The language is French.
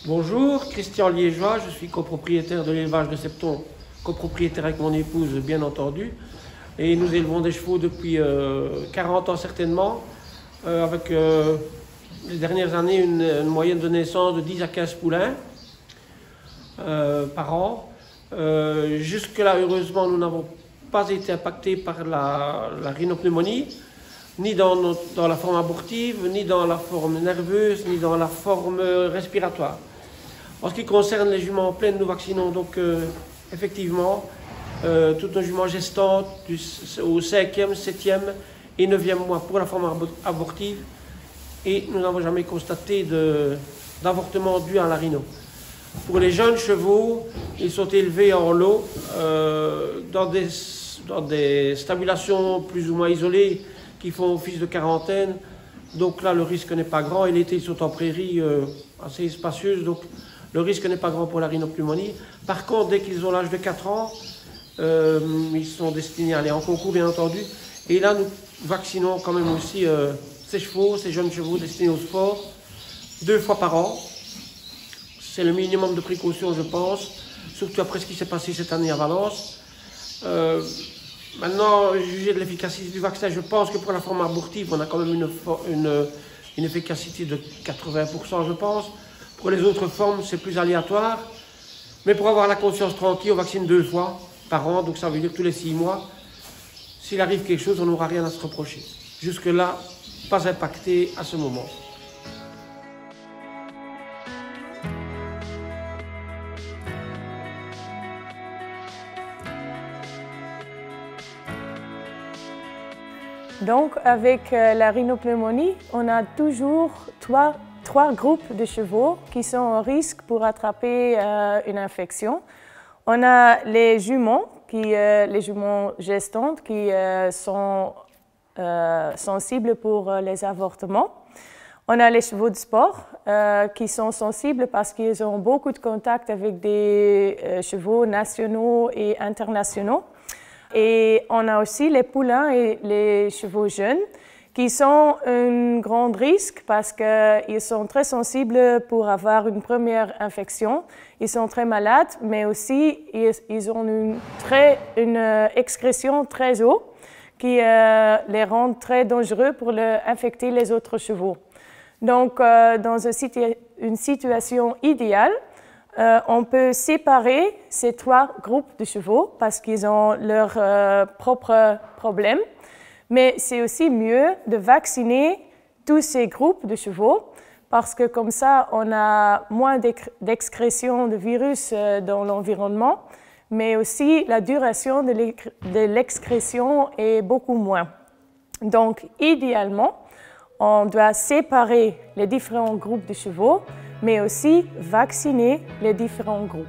Bonjour, Christian Liégeois, je suis copropriétaire de l'élevage de Septon, copropriétaire avec mon épouse bien entendu. Et nous élevons des chevaux depuis 40 ans certainement, avec les dernières années une moyenne de naissance de 10 à 15 poulains par an. Jusque-là, heureusement, nous n'avons pas été impactés par la rhinopneumonie, ni dans la forme abortive, ni dans la forme nerveuse, ni dans la forme respiratoire. En ce qui concerne les juments pleines, nous vaccinons donc effectivement toutes nos juments gestantes au 5e, 7e et 9e mois pour la forme abortive, et nous n'avons jamais constaté d'avortement dû à la rhino. Pour les jeunes chevaux, ils sont élevés en lot dans des stabulations plus ou moins isolées qui font office de quarantaine. Donc là, le risque n'est pas grand. Et l'été, ils sont en prairie assez spacieuse, donc le risque n'est pas grand pour la rhinopneumonie. Par contre, dès qu'ils ont l'âge de 4 ans, ils sont destinés à aller en concours, bien entendu. Et là, nous vaccinons quand même aussi ces chevaux, ces jeunes chevaux destinés au sport, 2 fois par an. C'est le minimum de précaution, je pense, surtout après ce qui s'est passé cette année à Valence. Maintenant, juger de l'efficacité du vaccin, je pense que pour la forme abortive, on a quand même une efficacité de 80%, je pense. Pour les autres formes, c'est plus aléatoire. Mais pour avoir la conscience tranquille, on vaccine 2 fois par an, donc ça veut dire tous les 6 mois. S'il arrive quelque chose, on n'aura rien à se reprocher. Jusque-là, pas impacté à ce moment. Donc, avec la rhinopneumonie, on a toujours trois groupes de chevaux qui sont en risque pour attraper une infection. On a les juments gestantes qui sont sensibles pour les avortements. On a les chevaux de sport qui sont sensibles parce qu'ils ont beaucoup de contact avec des chevaux nationaux et internationaux. Et on a aussi les poulains et les chevaux jeunes qui sont un grand risque parce qu'ils sont très sensibles pour avoir une première infection. Ils sont très malades, mais aussi ils ont une excrétion très haute qui les rend très dangereux pour infecter les autres chevaux. Donc, dans une situation idéale, on peut séparer ces 3 groupes de chevaux parce qu'ils ont leurs propres problèmes, mais c'est aussi mieux de vacciner tous ces groupes de chevaux parce que comme ça, on a moins d'excrétion de virus dans l'environnement, mais aussi la duration de l'excrétion est beaucoup moins. Donc, idéalement, on doit séparer les différents groupes de chevaux, mais aussi vacciner les différents groupes.